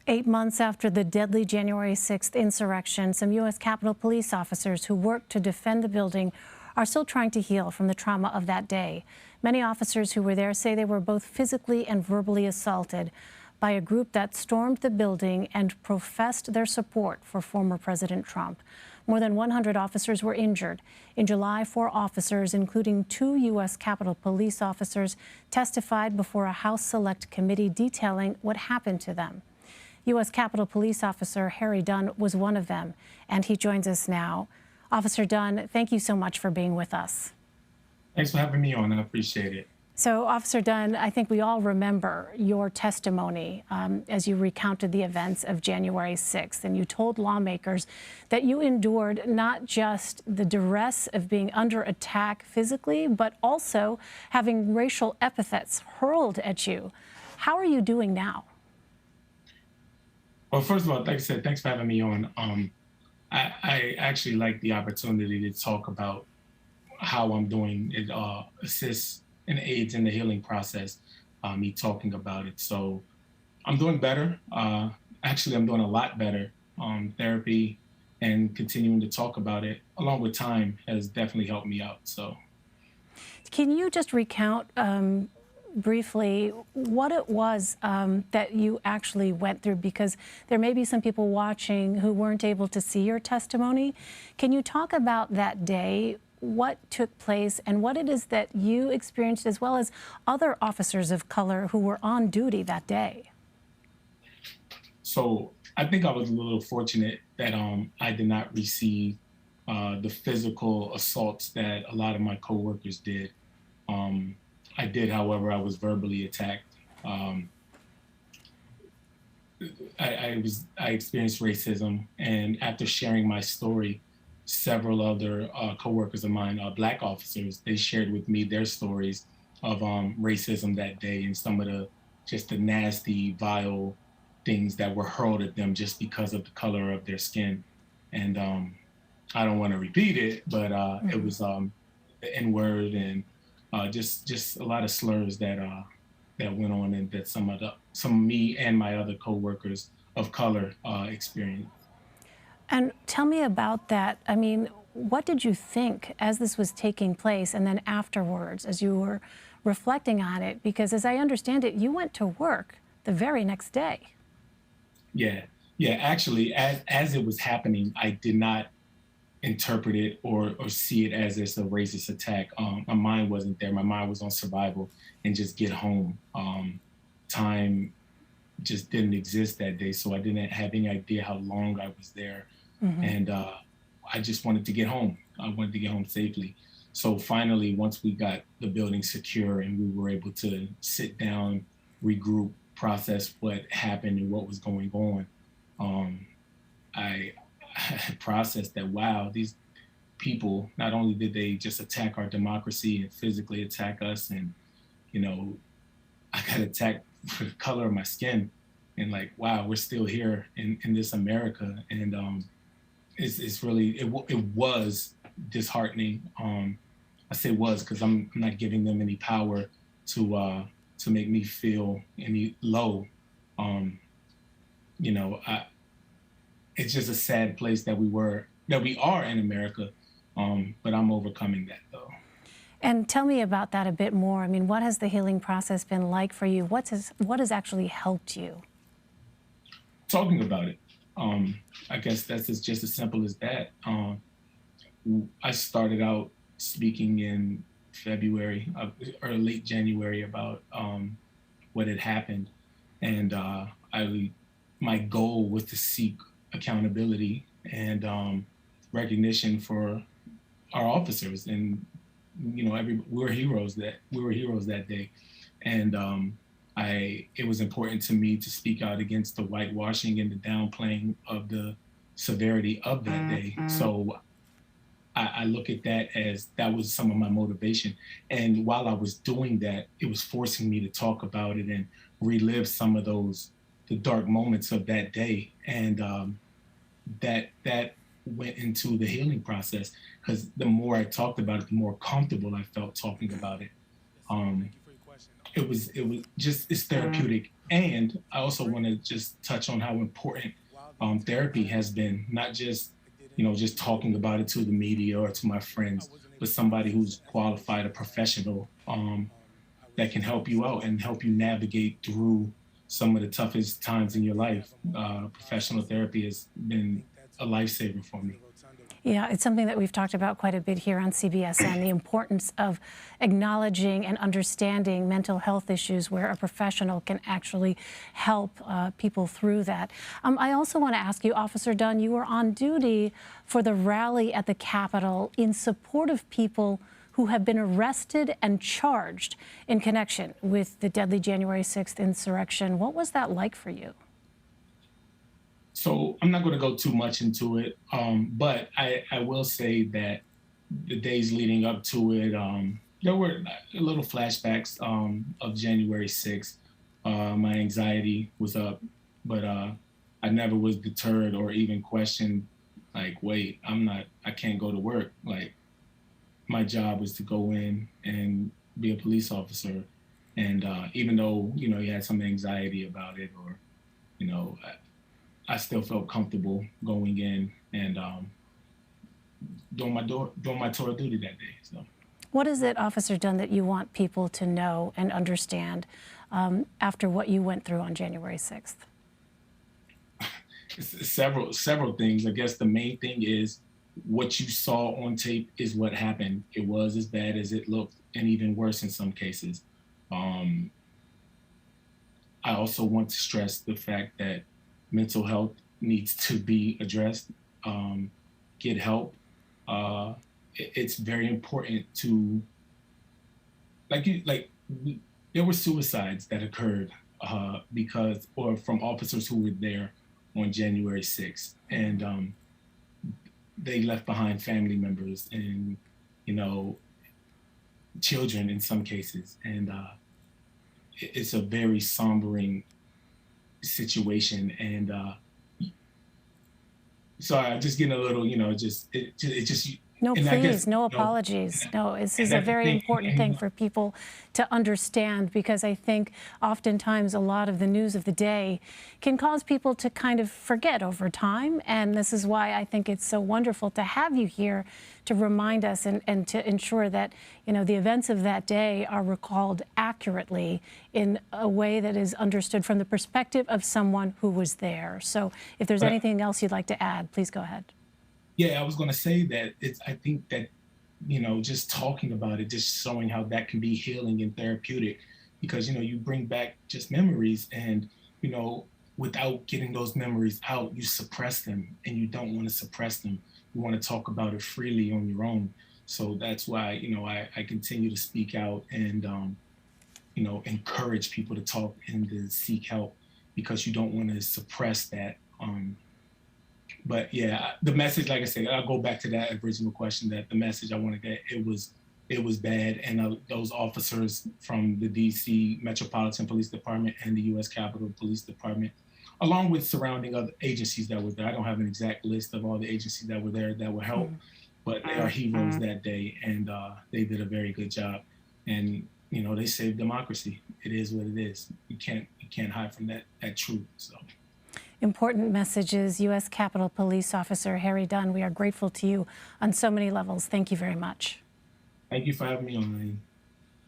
8 months after the deadly January 6th insurrection, some U.S. Capitol Police officers who worked to defend the building are still trying to heal from the trauma of that day. Many officers who were there say they were both physically and verbally assaulted by a group that stormed the building and professed their support for former President Trump. More than 100 officers were injured. In July, 4 officers, including 2 U.S. Capitol Police officers, testified before a House Select Committee detailing what happened to them. U.S. Capitol Police Officer Harry Dunn was one of them, and he joins us now. Officer Dunn, thank you so much for being with us. Thanks for having me on. I appreciate it. So, Officer Dunn, I think we all remember your testimony as you recounted the events of January 6th, and you told lawmakers that you endured not just the duress of being under attack physically, but also having racial epithets hurled at you. How are you doing now? Well, first of all, like I said, thanks for having me on. I actually like the opportunity to talk about how I'm doing. It assists and aids in the healing process, me talking about it. So I'm doing better. Actually, I'm doing a lot better. Therapy and continuing to talk about it along with time has definitely helped me out. So, can you just recount briefly what it was that you actually went through, because there may be some people watching who weren't able to see your testimony. Can you talk about that day, what took place, and what it is that you experienced, as well as other officers of color who were on duty that day? So I think I was a little fortunate that I did not receive the physical assaults that a lot of my coworkers did. I did, however, I was verbally attacked. I experienced racism, and after sharing my story, several other coworkers of mine, Black officers, they shared with me their stories of racism that day and some of the nasty, vile things that were hurled at them just because of the color of their skin. And I don't want to repeat it, but it was the N-word and just a lot of slurs that went on, and that some of me and my other coworkers of color experienced. And tell me about that. I mean, what did you think as this was taking place, and then afterwards, as you were reflecting on it? Because as I understand it, you went to work the very next day. Yeah. Actually, as it was happening, I did not interpret it or see it as it's a racist attack. My mind wasn't there. My mind was on survival and just get home. Time just didn't exist that day, so I didn't have any idea how long I was there. Mm-hmm. And I just wanted to get home. I wanted to get home safely. So finally, once we got the building secure and we were able to sit down, regroup, process what happened and what was going on, I processed that, wow, these people, not only did they just attack our democracy and physically attack us, and, you know, I got attacked for the color of my skin, and like, wow, we're still here in this America. And it's really, it was disheartening. I say was because I'm not giving them any power to make me feel any low. You know, it's just a sad place that we are in America, but I'm overcoming that though. And tell me about that a bit more. I mean, what has the healing process been like for you? What has actually helped you? Talking about it. I guess that's just as simple as that. I started out speaking in February or late January about what had happened, and my goal was to seek accountability and recognition for our officers, and you know, we were heroes that day, and it was important to me to speak out against the whitewashing and the downplaying of the severity of that day. So I look at that as that was some of my motivation, and while I was doing that, it was forcing me to talk about it and relive some of the dark moments of that day, and that went into the healing process, because the more I talked about it, the more comfortable I felt talking about it. it's therapeutic. And I also want to just touch on how important therapy has been, not just, just talking about it to the media or to my friends, but somebody who's qualified, a professional that can help you out and help you navigate through some of the toughest times in your life. Professional therapy has been a lifesaver for me. Yeah, it's something that we've talked about quite a bit here on CBSN, the importance of acknowledging and understanding mental health issues where a professional can actually help people through that. I also want to ask you, Officer Dunn, you were on duty for the rally at the Capitol in support of people who have been arrested and charged in connection with the deadly January 6th insurrection. What was that like for you? So I'm not going to go too much into it, but I will say that the days leading up to it, there were little flashbacks of January 6th. My anxiety was up, but I never was deterred or even questioned, like, wait, I can't go to work. Like, my job was to go in and be a police officer. And even though, you had some anxiety about it, or, I still felt comfortable going in and doing my tour of duty that day. So, what is it, Officer Dunn, that you want people to know and understand after what you went through on January 6th? Several things. I guess the main thing is what you saw on tape is what happened. It was as bad as it looked, and even worse in some cases. I also want to stress the fact that mental health needs to be addressed, get help. It's very important to, there were suicides that occurred from officers who were there on January 6th. And they left behind family members and, children in some cases. And it's a very sombering situation. And sorry, I'm just getting a little, it just no, and please, no apologies. No, this is a very important thing for people to understand, because I think oftentimes a lot of the news of the day can cause people to kind of forget over time. And this is why I think it's so wonderful to have you here to remind us and to ensure that, the events of that day are recalled accurately in a way that is understood from the perspective of someone who was there. So if there's anything else you'd like to add, please go ahead. Yeah, I was going to say that I think that, just talking about it, just showing how that can be healing and therapeutic, because, you bring back just memories and, without getting those memories out, you suppress them, and you don't want to suppress them. You want to talk about it freely on your own. So that's why, I continue to speak out and, encourage people to talk and to seek help, because you don't want to suppress that. But yeah, the message, like I said, I'll go back to that original question, that the message I want to get, it was bad. And those officers from the DC Metropolitan Police Department and the U.S. Capitol Police Department, along with surrounding other agencies that were there. I don't have an exact list of all the agencies that were there that were helped, but they are heroes that day, and they did a very good job. And, they saved democracy. It is what it is. You can't hide from that truth. So. Important messages. U.S. Capitol Police Officer Harry Dunn, we are grateful to you on so many levels. Thank you very much. Thank you for having me on, Elaine.